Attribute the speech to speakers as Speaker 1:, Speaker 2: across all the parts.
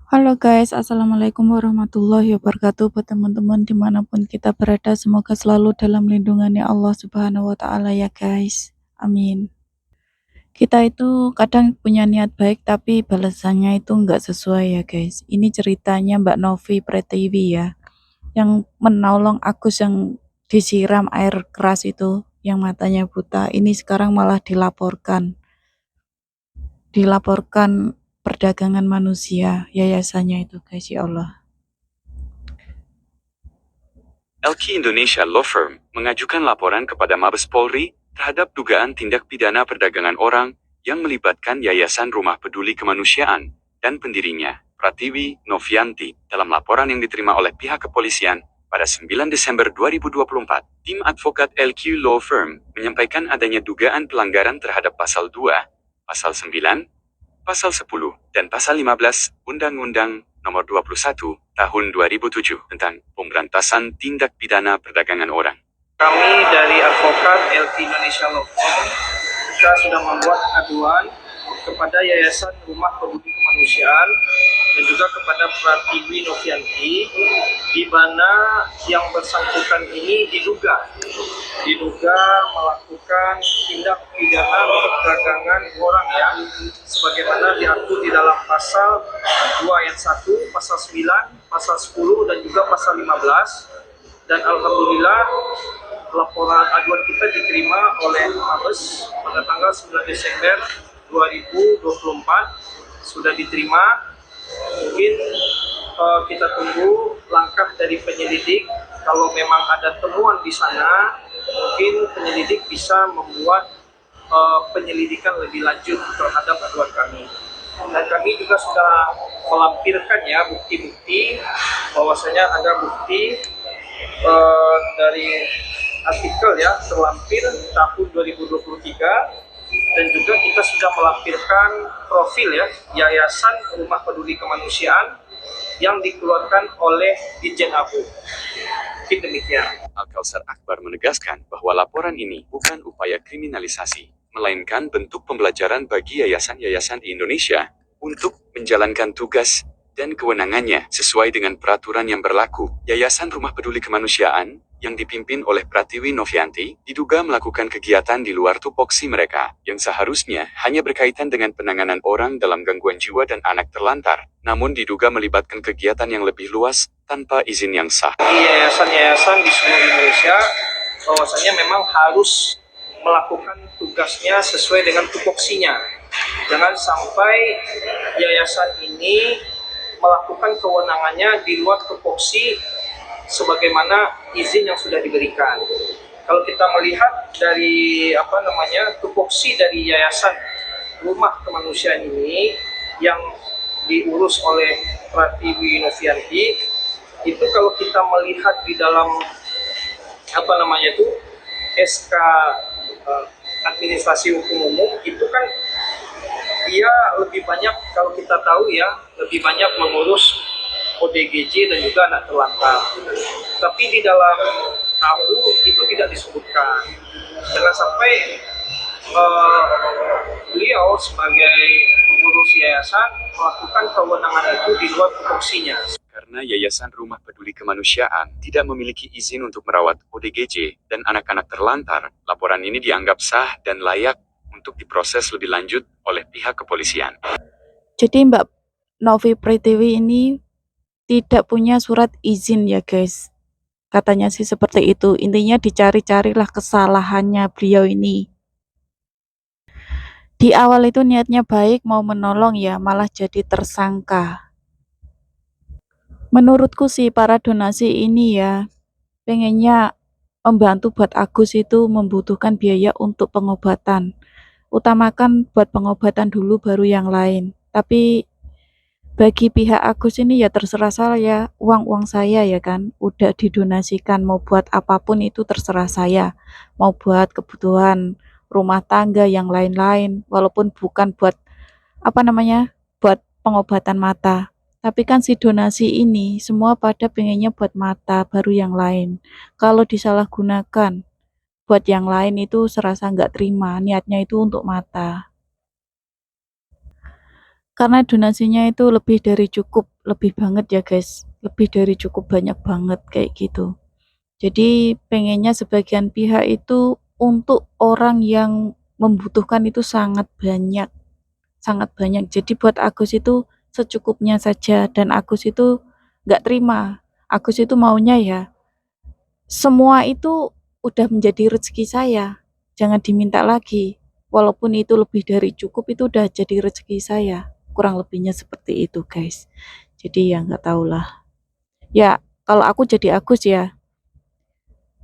Speaker 1: Halo guys, Assalamualaikum warahmatullahi wabarakatuh. Buat teman-teman dimanapun kita berada, semoga selalu dalam lindungannya Allah Subhanahu wa Ta'ala ya guys. Amin. Kita itu kadang punya niat baik, tapi balasannya itu nggak sesuai ya guys. Ini ceritanya Mbak Novi Pretiwi ya, yang menolong Agus yang disiram air keras itu, yang matanya buta. Ini sekarang malah dilaporkan perdagangan manusia, yayasannya itu guys, ya Allah.
Speaker 2: LQ Indonesia Law Firm mengajukan laporan kepada Mabes Polri terhadap dugaan tindak pidana perdagangan orang yang melibatkan Yayasan Rumah Peduli Kemanusiaan dan pendirinya, Pratiwi Novianti. Dalam laporan yang diterima oleh pihak kepolisian pada 9 Desember 2024, tim advokat LQ Law Firm menyampaikan adanya dugaan pelanggaran terhadap Pasal 2, Pasal 9, Pasal 10, dan Pasal 15 Undang-Undang Nomor 21 Tahun 2007 tentang pemberantasan tindak pidana perdagangan orang.
Speaker 3: Kami dari advokat LQ Indonesia Law Firm, kita sudah membuat aduan kepada Yayasan Rumah Peduli Kemanusiaan dan juga kepada Pratiwi Novianti, di mana yang bersangkutan ini diduga melakukan tindak pidana perdagangan orang ya, sebagaimana diatur di dalam pasal 2 ayat 1, pasal 9, pasal 10 dan juga pasal 15. Dan alhamdulillah laporan aduan kita diterima oleh Mabes pada tanggal 9 Desember 2024, sudah diterima. Mungkin kita tunggu langkah dari penyelidik. Kalau memang ada temuan di sana, mungkin penyelidik bisa membuat penyelidikan lebih lanjut terhadap aduan kami. Dan kami juga sudah melampirkan ya bukti-bukti, bahwasanya ada bukti dari artikel ya terlampir tahun 2023, dan juga kita sudah melampirkan profil ya Yayasan Rumah Peduli Kemanusiaan yang dikeluarkan oleh Ditjen Abu. Mungkin demikian.
Speaker 2: Al-Kausar Akbar menegaskan bahwa laporan ini bukan upaya kriminalisasi, melainkan bentuk pembelajaran bagi yayasan-yayasan di Indonesia untuk menjalankan tugas dan kewenangannya sesuai dengan peraturan yang berlaku. Yayasan Rumah Peduli Kemanusiaan yang dipimpin oleh Pratiwi Novianti diduga melakukan kegiatan di luar tupoksi mereka yang seharusnya hanya berkaitan dengan penanganan orang dalam gangguan jiwa dan anak terlantar, namun diduga melibatkan kegiatan yang lebih luas tanpa izin yang sah.
Speaker 3: Yayasan-yayasan di seluruh Indonesia bahwasanya memang harus melakukan tugasnya sesuai dengan tupoksinya. Jangan sampai yayasan ini melakukan kewenangannya di luar tupoksi sebagaimana izin yang sudah diberikan. Kalau kita melihat dari tupoksi dari Yayasan Rumah Kemanusiaan ini yang diurus oleh Pratiwi Novianti, itu kalau kita melihat di dalam SK administrasi hukum umum, itu kan dia lebih banyak, kalau kita tahu ya, lebih banyak mengurus ODGJ dan juga anak terlantar. Tapi di dalam AU itu tidak disebutkan. Jangan sampai beliau sebagai pengurus yayasan melakukan kewenangan itu di luar tupoksinya.
Speaker 2: Karena Yayasan Rumah Peduli Kemanusiaan tidak memiliki izin untuk merawat ODGJ dan anak-anak terlantar, laporan ini dianggap sah dan layak untuk diproses lebih lanjut oleh pihak kepolisian.
Speaker 1: Jadi Mbak Novi Pretiwi ini tidak punya surat izin ya guys. Katanya sih seperti itu. Intinya dicari-carilah kesalahannya beliau ini. Di awal itu niatnya baik, mau menolong ya, malah jadi tersangka. Menurutku sih para donasi ini ya, pengennya membantu buat Agus itu membutuhkan biaya untuk pengobatan. Utamakan buat pengobatan dulu baru yang lain. Tapi bagi pihak Agus ini ya terserah saya, uang saya ya kan, udah didonasikan, mau buat apapun itu terserah saya, mau buat kebutuhan rumah tangga yang lain-lain, walaupun bukan buat buat pengobatan mata. Tapi kan si donasi ini semua pada pengennya buat mata, baru yang lain. Kalau disalahgunakan buat yang lain itu serasa nggak terima, niatnya itu untuk mata. Karena donasinya itu lebih dari cukup, lebih banget ya guys, lebih dari cukup, banyak banget kayak gitu. Jadi pengennya sebagian pihak itu untuk orang yang membutuhkan itu sangat banyak, sangat banyak. Jadi buat Agus itu secukupnya saja, dan Agus itu nggak terima. Agus itu maunya ya semua itu udah menjadi rezeki saya, jangan diminta lagi. Walaupun itu lebih dari cukup, itu udah jadi rezeki saya. Kurang lebihnya seperti itu, guys. Jadi ya nggak tahulah. Ya, kalau aku jadi Agus ya,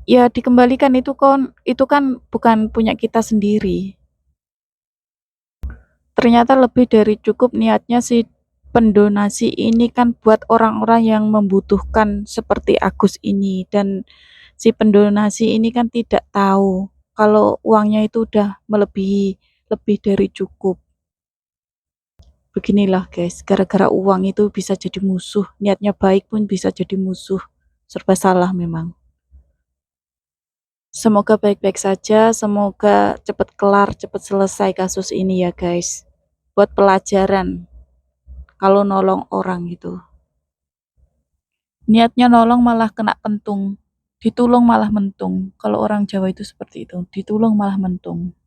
Speaker 1: ya dikembalikan, itu kan bukan punya kita sendiri. Ternyata lebih dari cukup niatnya si pendonasi ini kan buat orang-orang yang membutuhkan seperti Agus ini, dan si pendonasi ini kan tidak tahu kalau uangnya itu udah melebihi, lebih dari cukup. Beginilah guys, gara-gara uang itu bisa jadi musuh, niatnya baik pun bisa jadi musuh. Serba salah memang. Semoga baik-baik saja, semoga cepat kelar, cepat selesai kasus ini ya guys. Buat pelajaran kalau nolong orang gitu. Niatnya nolong malah kena pentung, ditulung malah mentung. Kalau orang Jawa itu seperti itu, ditulung malah mentung.